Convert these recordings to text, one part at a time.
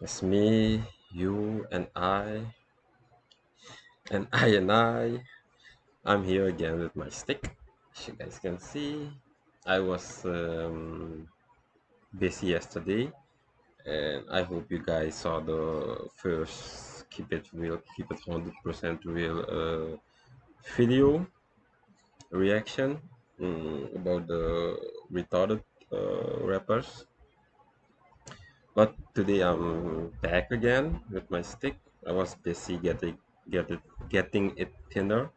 It's me, you, and I, and I and I. I'm here again with my stick. As you guys can see, I was busy yesterday, and I hope you guys saw the first Keep It Real, Keep It 100% Real video reaction about the retarded rappers. But today I'm back again with my stick. I was busy get it, getting it thinner.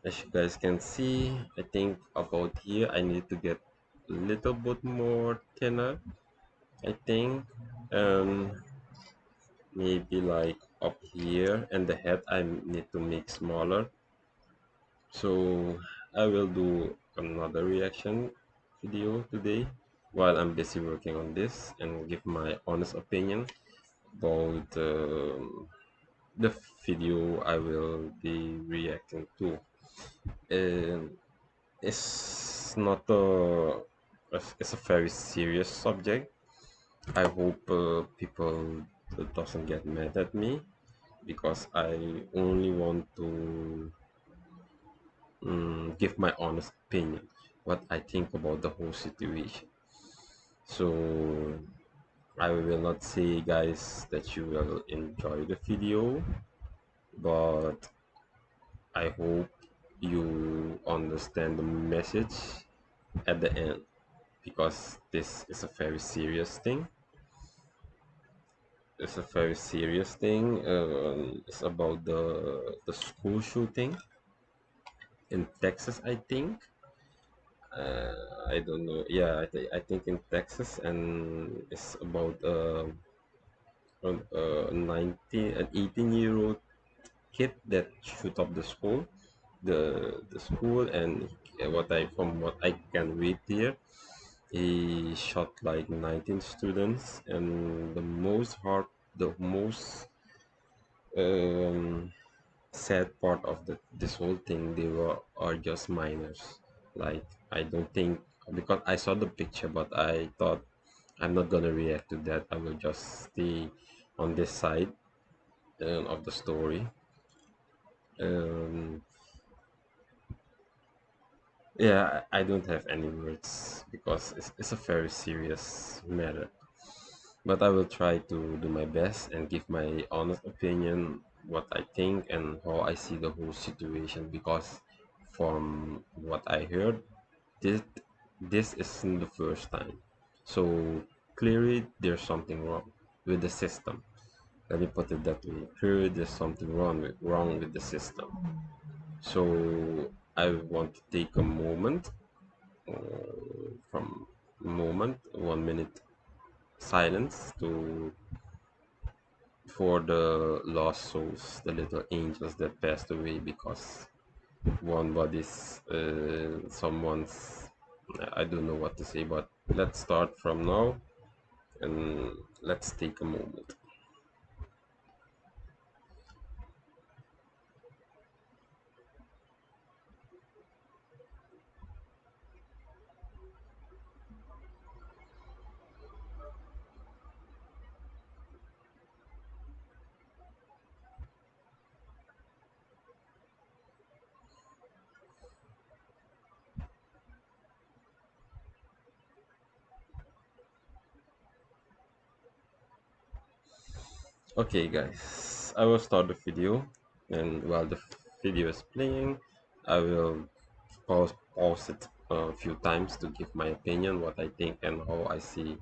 As you guys can see, I think about here I need to get a little bit more thinner. I think um, maybe like up here and the head I need to make smaller. So I will do another reaction video today while I'm busy working on this and give my honest opinion about the video I will be reacting to. Um, it's not it's a very serious subject. I hope people doesn't get mad at me because I only want to give my honest opinion, what I think about the whole situation. So I will not say, guys, that you will enjoy the video, but I hope you understand the message at the end because this is a very serious thing. It's a very serious thing. It's about the school shooting in Texas, I think. I don't know. Yeah, I think in Texas, and it's about an 18-year-old kid that shoot up the school, and from what I can read here, he shot like 19 students, and the most um, sad part of this whole thing, they were are just minors. Like I don't think because I saw the picture, but I thought I'm not gonna react to that. I will just stay on this side of the story. Um, yeah, I don't have any words because it's a very serious matter. But I will try to do my best and give my honest opinion, what I think and how I see the whole situation. Because from what I heard, this this isn't the first time. So clearly there's something wrong with the system. Let me put it that way. Clearly there's something wrong with the system. So I want to take a moment from 1 minute silence to for the lost souls, the little angels that passed away because one body's someone's. I don't know what to say, but let's start from now and let's take a moment. Okay, guys, I will start the video, and while the video is playing, I will pause it a few times to give my opinion, what I think, and how I see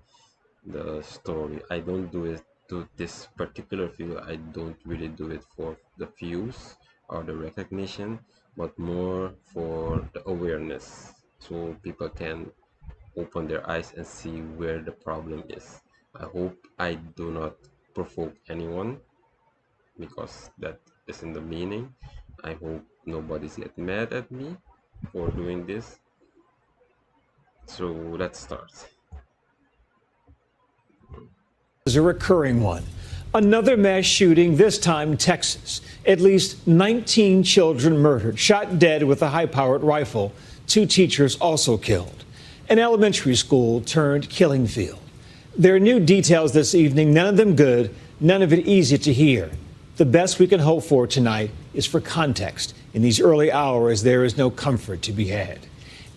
the story. I don't do it to this particular video. I don't really do it for the views or the recognition, but more for the awareness, so people can open their eyes and see where the problem is. I hope I do not provoke anyone because that isn't the meaning. I hope nobody's get mad at me for doing this. So let's start. Is a recurring one. Another mass shooting, this time in Texas. At least 19 children murdered, shot dead with a high powered rifle. Two teachers also killed. An elementary school turned killing field. There are new details this evening, none of them good, none of it easy to hear. The best we can hope for tonight is for context. In these early hours, there is no comfort to be had.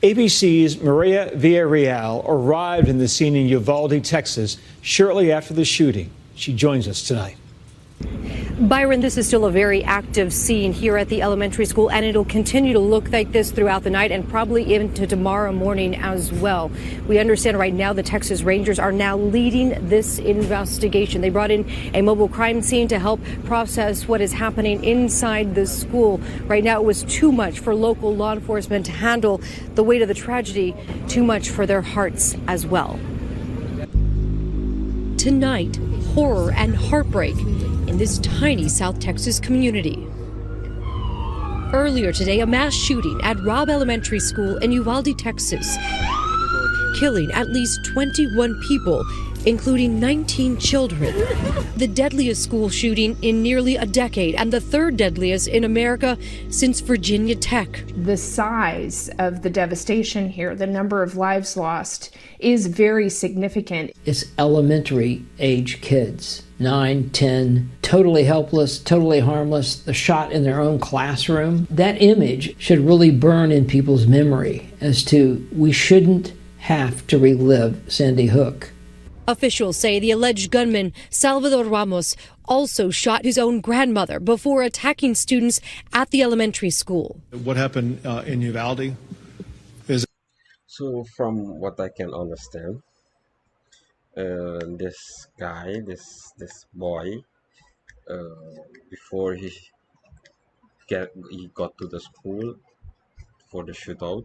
ABC's Maria Villarreal arrived in the scene in Uvalde, Texas, shortly after the shooting. She joins us tonight. Byron, this is still a very active scene here at the elementary school, and it'll continue to look like this throughout the night and probably into tomorrow morning as well. We understand right now the Texas Rangers are now leading this investigation. They brought in a mobile crime scene to help process what is happening inside the school. Right now, it was too much for local law enforcement to handle the weight of the tragedy, too much for their hearts as well. Tonight, horror and heartbreak in this tiny South Texas community. Earlier today, a mass shooting at Robb Elementary School in Uvalde, Texas, killing at least 21 people, including 19 children. The deadliest school shooting in nearly a decade and the third deadliest in America since Virginia Tech. The size of the devastation here, the number of lives lost, is very significant. It's elementary age kids, 9, 10, totally helpless, totally harmless, they're shot in their own classroom. That image should really burn in people's memory as to we shouldn't have to relive Sandy Hook. Officials say the alleged gunman, Salvador Ramos, also shot his own grandmother before attacking students at the elementary school. What happened in Uvalde is... So from what I can understand, this guy, this boy, before he got to the school for the shootout,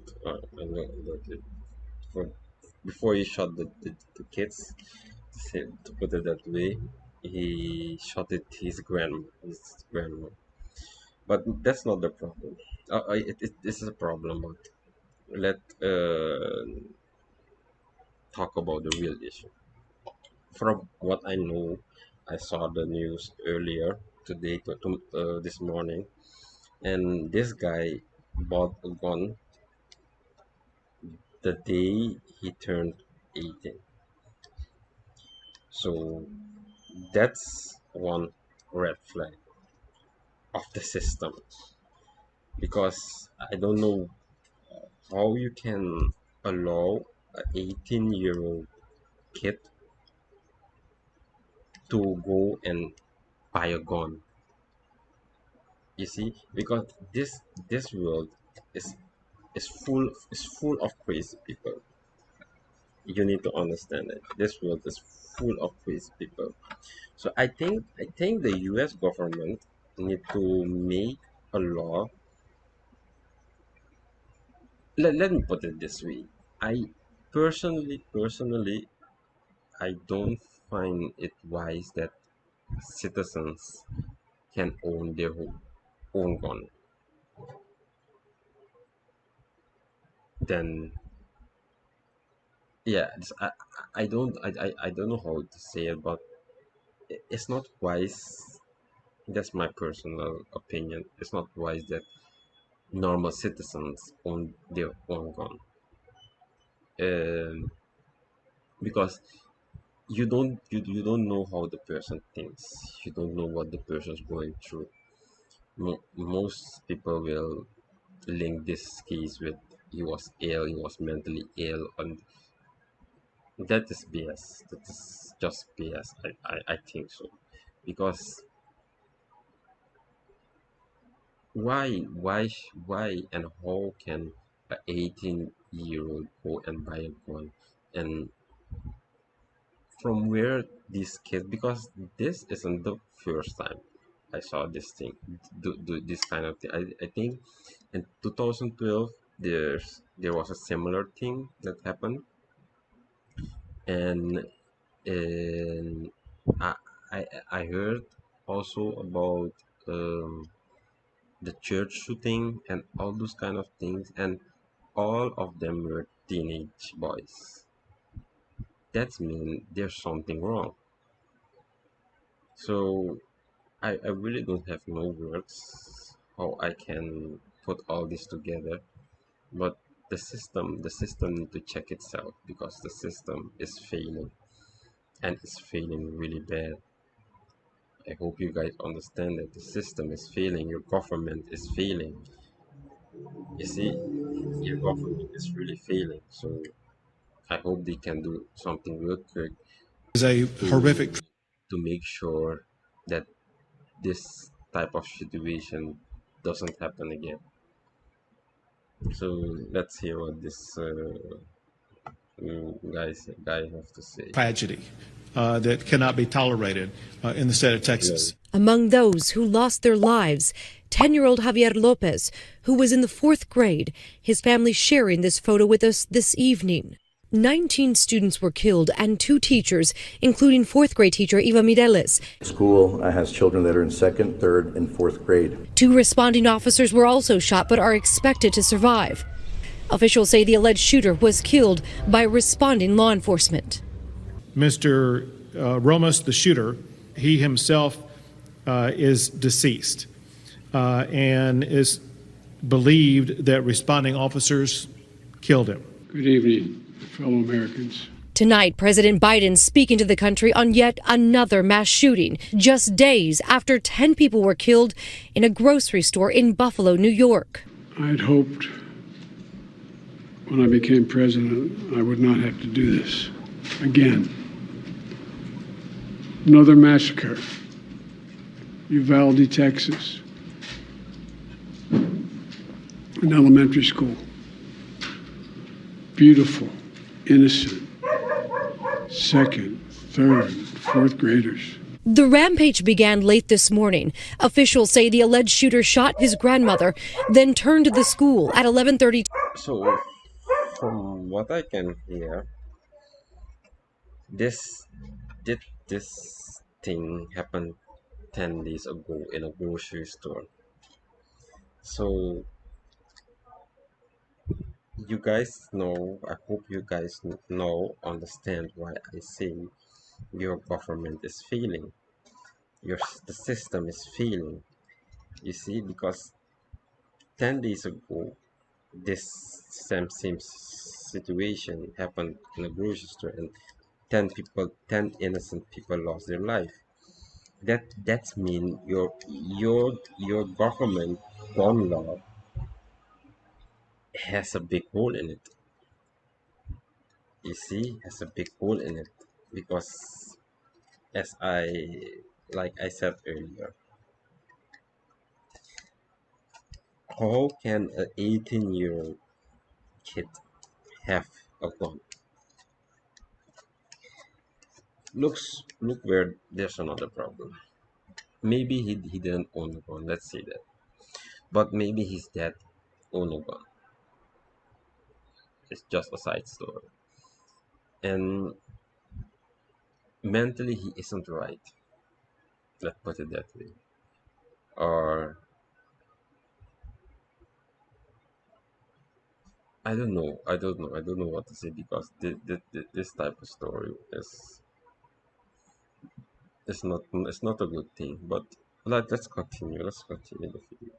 for, before he shot the kids, to put it that way, he shot his grandma. But that's not the problem. This is a problem, but let talk about the real issue. From what I know, I saw the news earlier today, this morning, and this guy bought a gun the day he turned 18. So that's one red flag of the system, because I don't know how you can allow an 18-year-old kid to go and buy a gun. You see, because this world is full of crazy people. You need to understand it. This world is full of crazy people. So I think the U.S. government need to make a law. Let me put it this way. I personally, I don't find it wise that citizens can own their own gun. Then yeah, I don't know how to say it, but it's not wise. That's my personal opinion. It's not wise that normal citizens own their own gun. Um, because you don't know how the person thinks. You don't know what the person's going through. Most people will link this case with he was ill, he was mentally ill, and that is BS. That is just BS. I think so, because why and how can a 18-year-old go and buy a gun, and from where these kids, because this isn't the first time I saw this thing, do this kind of thing. I think in 2012 there was a similar thing that happened, and and I I heard also about um, the church shooting and all those kind of things, and all of them were teenage boys. That means there's something wrong. So I really don't have no words how I can put all this together, but the system need to check itself, because the system is failing. and it's failing really bad. I hope you guys understand that the system is failing, your government is failing. You see, your government is really failing. So I hope they can do something real quick Is a to horrific. to make sure that this type of situation doesn't happen again. So let's hear what this guy have to say. Tragedy that cannot be tolerated in the state of Texas. Among those who lost their lives, 10-year-old Javier Lopez, who was in the 4th grade, his family sharing this photo with us this evening. 19 students were killed and 2 teachers, including 4th grade teacher Eva Mireles. School has children that are in 2nd, 3rd, and 4th grade. 2 responding officers were also shot but are expected to survive. Officials say the alleged shooter was killed by responding law enforcement. Mr. Ramos, the shooter, he himself is deceased and is believed that responding officers killed him. Good evening, fellow Americans. Tonight, President Biden speaking to the country on yet another mass shooting, just days after 10 people were killed in a grocery store in Buffalo, New York. I'd hoped when I became president I would not have to do this again. Another massacre, Uvalde, Texas, an elementary school. Beautiful, innocent, 2nd, 3rd, 4th graders. The rampage began late this morning. Officials say the alleged shooter shot his grandmother, then turned to the school at 11:30. So from what I can hear, this thing happened 10 days ago in a grocery store. So you guys know, I hope you guys understand why I say your government is failing. The system is failing. You see, because 10 days ago, this same situation happened in a grocery store, and 10 innocent people lost their life. That's mean your government gun law has a big hole in it. You see, has a big hole in it because, as I said earlier, how can an 18-year-old kid have a gun? Look where there's another problem. Maybe he didn't own a gun, let's say that. But maybe his dad owned a gun. It's just a side story. And mentally he isn't right. Let's put it that way. Or I don't know what to say, because this type of story is it's not a good thing. But let's continue the video.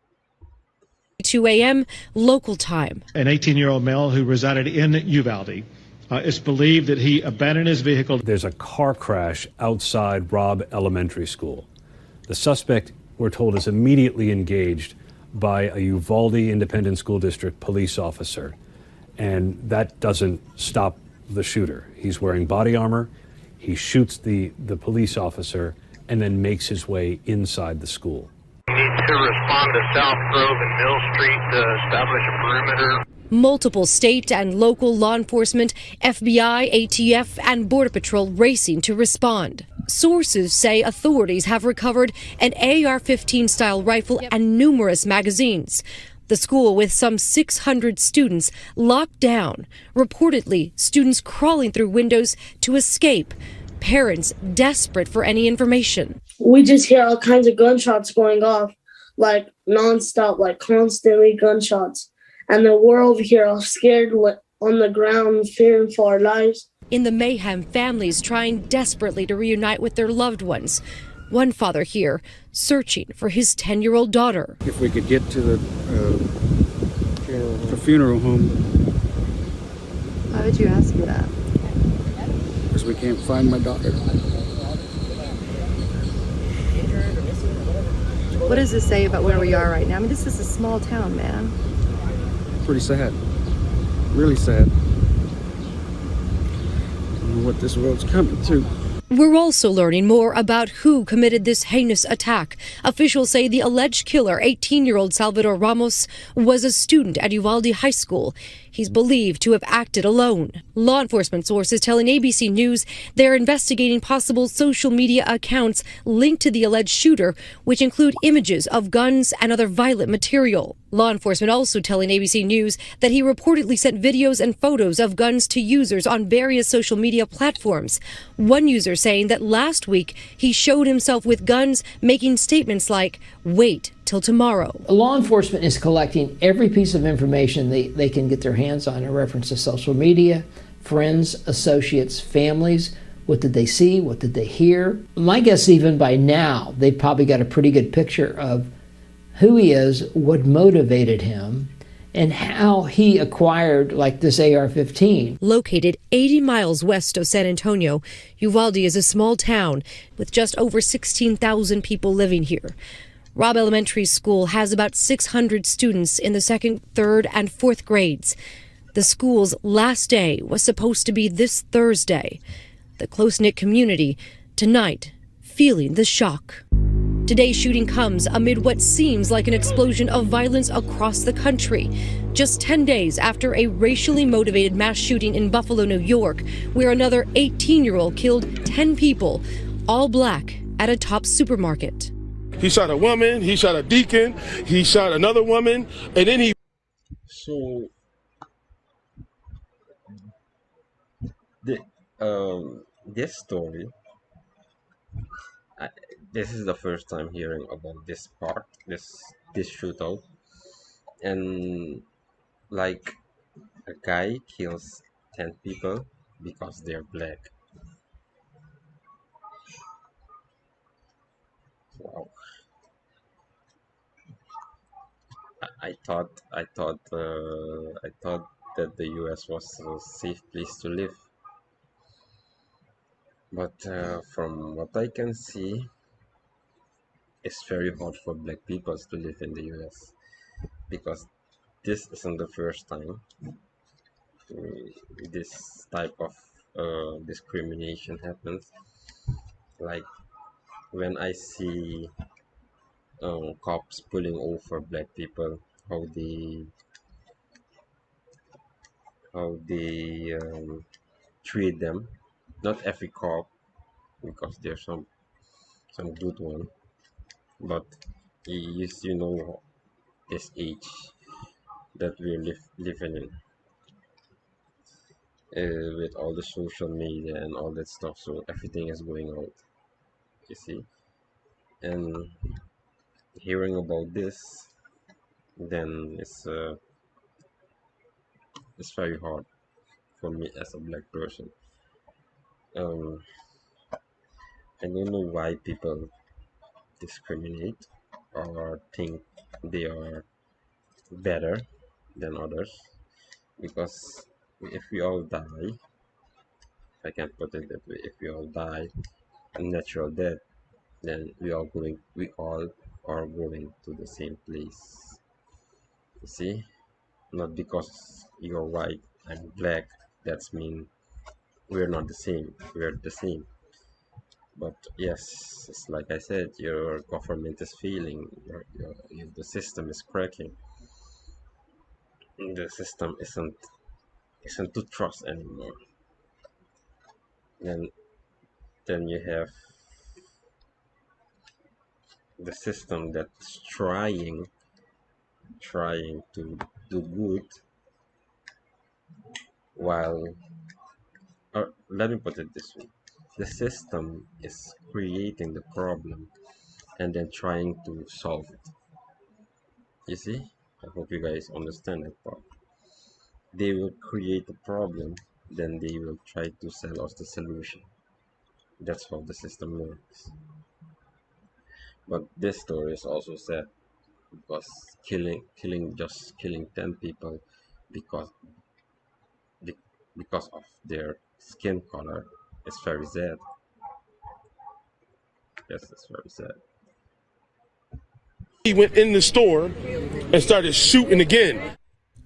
2 a.m. local time. An 18-year-old male who resided in Uvalde. It's believed that he abandoned his vehicle. There's a car crash outside Robb Elementary School. The suspect, we're told, is immediately engaged by a Uvalde Independent School District police officer. And that doesn't stop the shooter. He's wearing body armor. He shoots the police officer and then makes his way inside the school. We need to respond to South Grove and Mill Street to establish a perimeter. Multiple state and local law enforcement, FBI, ATF, and Border Patrol racing to respond. Sources say authorities have recovered an AR-15 style rifle and numerous magazines. The school, with some 600 students, locked down. Reportedly, students crawling through windows to escape. Parents desperate for any information. We just hear all kinds of gunshots going off, like nonstop, like constantly gunshots. And then we're over here all scared on the ground, fearing for our lives. In the mayhem, families trying desperately to reunite with their loved ones. One father here searching for his 10-year-old daughter. If we could get to the funeral home. Why would you ask for that? because we can't find my daughter. What does this say about where we are right now? I mean, this is a small town, man. Pretty sad. Really sad. I don't know what this world's coming to. We're also learning more about who committed this heinous attack. Officials say the alleged killer, 18-year-old Salvador Ramos, was a student at Uvalde High School. He's believed to have acted alone. Law enforcement sources telling ABC News they're investigating possible social media accounts linked to the alleged shooter, which include images of guns and other violent material. Law enforcement also telling ABC News that he reportedly sent videos and photos of guns to users on various social media platforms. One user saying that last week he showed himself with guns, making statements like, "Wait till tomorrow." Law enforcement is collecting every piece of information they can get their hands on in reference to social media, friends, associates, families. What did they see? What did they hear? My guess, even by now, they've probably got a pretty good picture of who he is, what motivated him, and how he acquired, like, this AR-15. Located 80 miles west of San Antonio, Uvalde is a small town with just over 16,000 people living here. Robb Elementary School has about 600 students in the 2nd, 3rd, and 4th grades. The school's last day was supposed to be this Thursday. The close-knit community, tonight, feeling the shock. Today's shooting comes amid what seems like an explosion of violence across the country, just 10 days after a racially motivated mass shooting in Buffalo, New York, where another 18-year-old killed 10 people, all black, at a Tops supermarket. He shot a woman, he shot a deacon, he shot another woman, and then he... So, this story, this is the first time hearing about this part, this shootout, and like a guy kills 10 people because they're black. Wow. I thought that the US was a safe place to live, but from what I can see, it's very hard for black people to live in the US, because this isn't the first time this type of discrimination happens. Like when I see cops pulling over black people, how they treat them. Not every cop, because there's some good one, but you know this age that we're living in, with all the social media and all that stuff, so everything is going out, you see. And hearing about this, then it's very hard for me as a black person. I don't know why people discriminate or think they are better than others, because if we all die, if I can put it that way, if we all die a natural death, then we all are going to the same place. You see, not because you're white and black, that's mean we're not the same. We're the same. But yes, it's like I said, your government is failing. The system is cracking. The system isn't to trust anymore. Then you have the system that's trying to do good, while, or let me put it this way, the system is creating the problem and then trying to solve it. You see, I hope you guys understand that part. They will create a problem, then they will try to sell us the solution. That's how the system works. But this story is also sad, because killing 10 people because of their skin color It's very sad. Yes, it's very sad. He went in the store and started shooting again.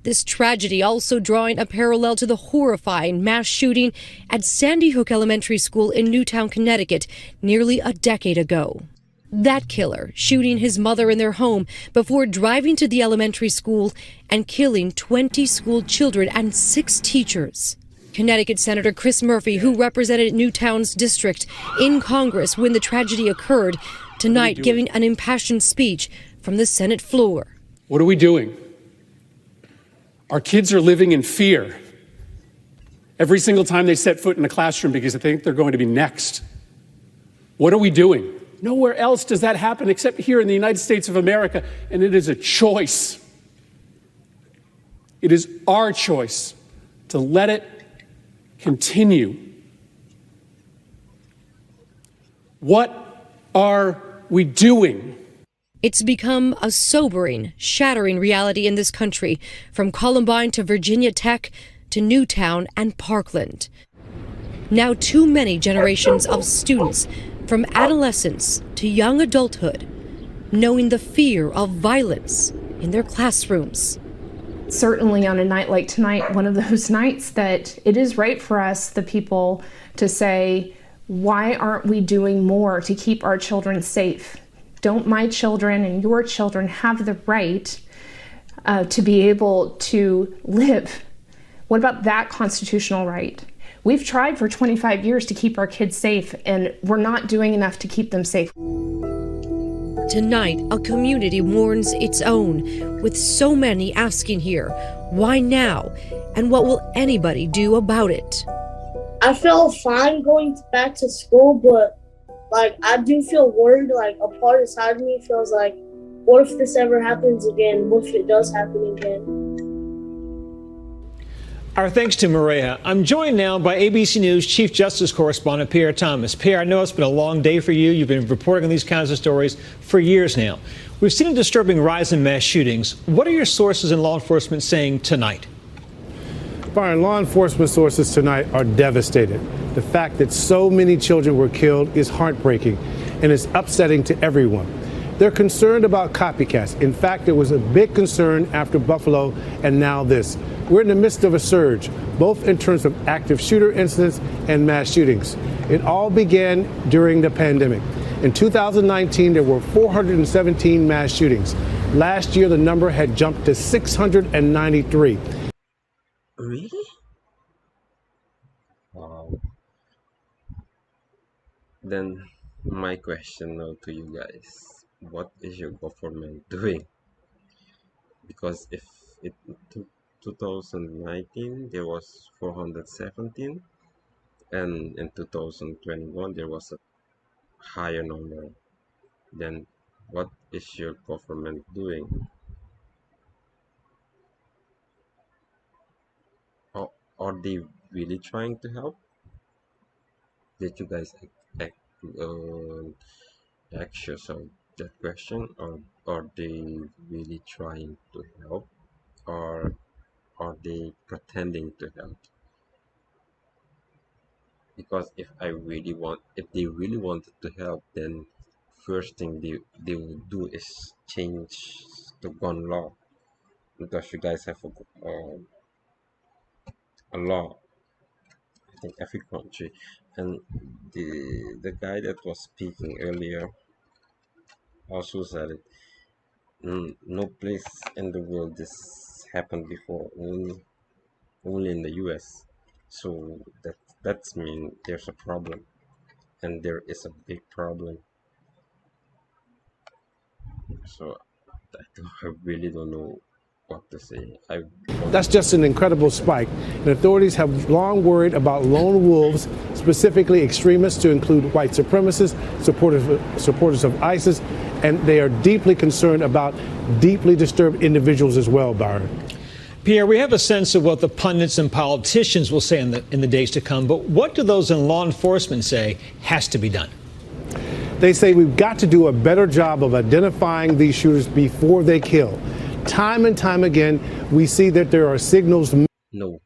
This tragedy also drawing a parallel to the horrifying mass shooting at Sandy Hook Elementary School in Newtown, Connecticut, nearly a decade ago. That killer shooting his mother in their home before driving to the elementary school and killing 20 school children and 6 teachers. Connecticut Senator Chris Murphy, who represented Newtown's district in Congress when the tragedy occurred, tonight giving an impassioned speech from the Senate floor. What are we doing? Our kids are living in fear every single time they set foot in a classroom because they think they're going to be next. What are we doing? Nowhere else does that happen except here in the United States of America, and it is a choice. It is our choice to let it continue. What are we doing? It's become a sobering, shattering reality in this country, from Columbine to Virginia Tech to Newtown and Parkland. Now too many generations of students, from adolescence to young adulthood, knowing the fear of violence in their classrooms. Certainly on a night like tonight, one of those nights that it is right for us, the people, to say, why aren't we doing more to keep our children safe? Don't my children and your children have the right to be able to live? What about that constitutional right? We've tried for 25 years to keep our kids safe, and we're not doing enough to keep them safe. Tonight, a community mourns its own, with so many asking here, why now? And what will anybody do about it? I feel fine going back to school, but I do feel worried. A part inside me feels like, what if this ever happens again? What if it does happen again? Our thanks to Maria. I'm joined now by ABC News Chief Justice Correspondent Pierre Thomas. Pierre, I know it's been a long day for you. You've been reporting on these kinds of stories for years now. We've seen a disturbing rise in mass shootings. What are your sources in law enforcement saying tonight? Byron, law enforcement sources tonight are devastated. The fact that so many children were killed is heartbreaking and is upsetting to everyone. They're concerned about copycats. In fact, there was a big concern after Buffalo and now this. We're in the midst of a surge, both in terms of active shooter incidents and mass shootings. It all began during the pandemic. In 2019, there were 417 mass shootings. Last year, the number had jumped to 693. Really? Wow. Then my question now to you guys, what is your government doing? Because if it took 2019 there was 417, and in 2021 there was a higher number, then what is your government doing? Are they really trying to help? Did you guys ask yourself that question, or are they really trying to help, or are they pretending to help? Because if they really wanted to help, then first thing they will do is change the gun law, because you guys have a law, I think every country. And the guy that was speaking earlier also said it. No place in the world this happened before, only in the US. So that's mean there's a problem, and there is a big problem. So I really don't know what to say. That's just an incredible spike. And authorities have long worried about lone wolves, specifically extremists to include white supremacists, supporters of ISIS, and they are deeply concerned about deeply disturbed individuals as well, Byron. Pierre, we have a sense of what the pundits and politicians will say in the days to come, but what do those in law enforcement say has to be done? They say we've got to do a better job of identifying these shooters before they kill. Time and time again, we see that there are signals. No.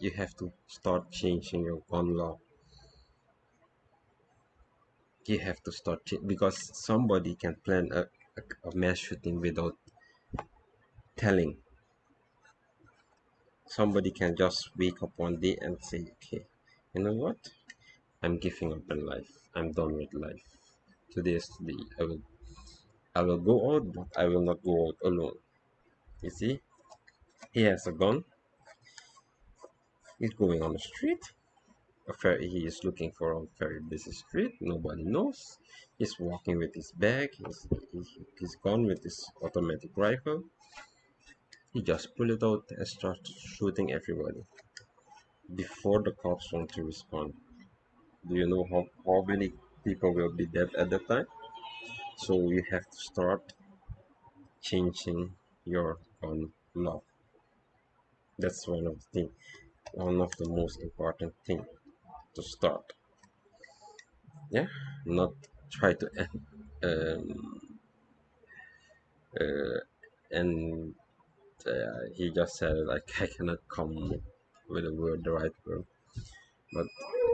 You have to start changing your gun law. You have to start because somebody can plan a mass shooting without telling. Somebody can just wake up one day and say, okay, you know what? I'm giving up on life. I'm done with life. Today is today. I will go out, but I will not go out alone. You see, he has a gun. He's going on the street. He is looking for a very busy street. Nobody knows. He's walking with his bag. He's gone with his automatic rifle. He just pull it out and start shooting everybody before the cops want to respond. Do you know how many people will be dead at that time? So you have to start changing your gun law. That's one of the most important thing to start. Yeah, not try to um, uh, and he just said like I cannot come with the right word. But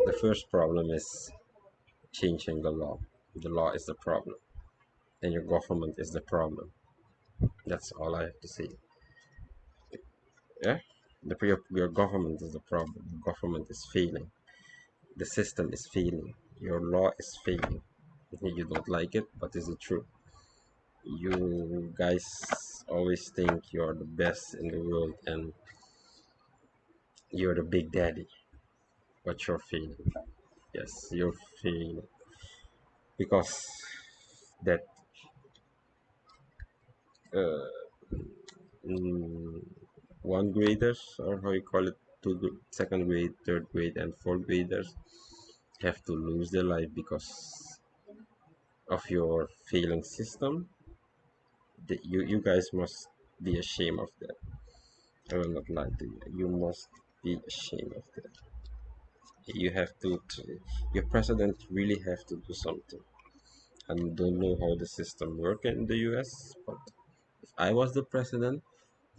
the first problem is changing the law. The law is the problem, and your government is the problem. That's all I have to say. Yeah, your government is the problem. The government is failing. The system is failing. Your law is failing. You don't like it, but it's the truth. You guys always think you're the best in the world and you're the big daddy, but you're failing. Yes, you're failing because that uh, mm, one graders, or how you call it, second grade, third grade, and fourth graders have to lose their life because of your failing system. You guys must be ashamed of that. I will not lie to you. You must be ashamed of that. You have to, your president really have to do something. I don't know how the system works in the US, but if I was the president,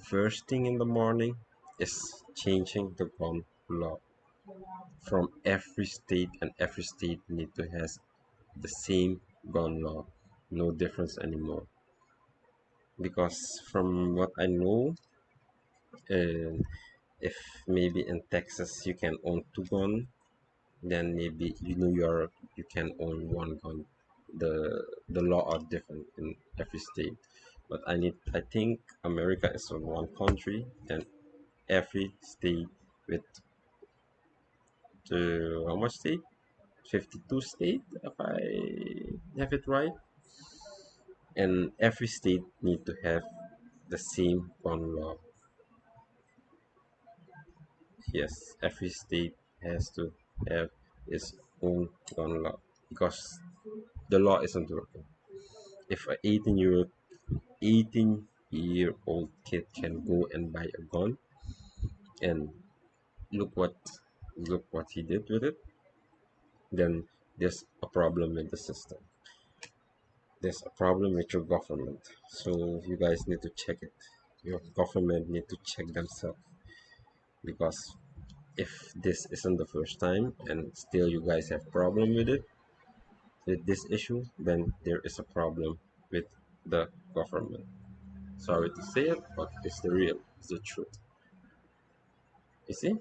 first thing in the morning is changing the gun law from every state, and every state need to has the same gun law, no difference anymore. Because from what I know, uh, if maybe in Texas you can own two gun, then maybe New York you can own one gun. The law are different in every state, but I think America is one country, and every state with how much state? 52 state, if I have it right, and every state need to have the same gun law. Yes, every state has to have its own gun law because the law isn't working. If an 18-year-old kid can go and buy a gun, and look what look what he did with it, then there's a problem with the system. There's a problem with your government. So you guys need to check it. Your government need to check themselves, because if this isn't the first time and still you guys have problem with this issue, then there is a problem with the government. Sorry to say it, but it's it's the truth. You see?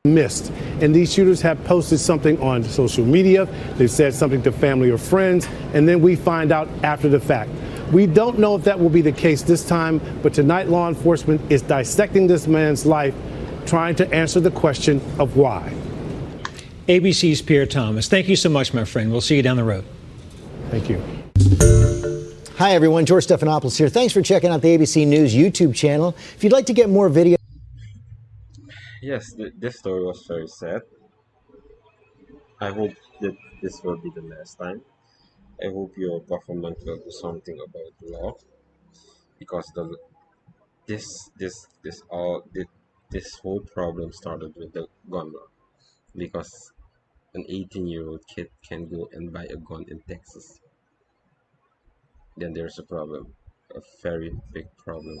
Missed. And these shooters have posted something on social media. They've said something to family or friends, and then we find out after the fact. We don't know if that will be the case this time, but tonight law enforcement is dissecting this man's life, trying to answer the question of why. ABC's Pierre Thomas. Thank you so much, my friend. We'll see you down the road. Thank you. Hi, everyone. George Stephanopoulos here. Thanks for checking out the ABC News YouTube channel. If you'd like to get more videos. Yes, this story was very sad. I hope that this will be the last time. I hope your government will do something about the law, because this whole problem started with the gun law, because an 18-year-old kid can go and buy a gun in Texas. Then there's a problem, a very big problem.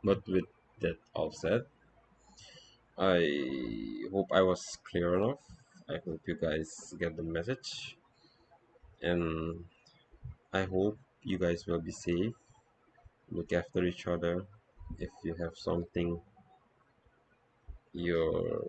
But with that all said, I hope I was clear enough. I hope you guys get the message, and I hope you guys will be safe. Look after each other. If you have something, your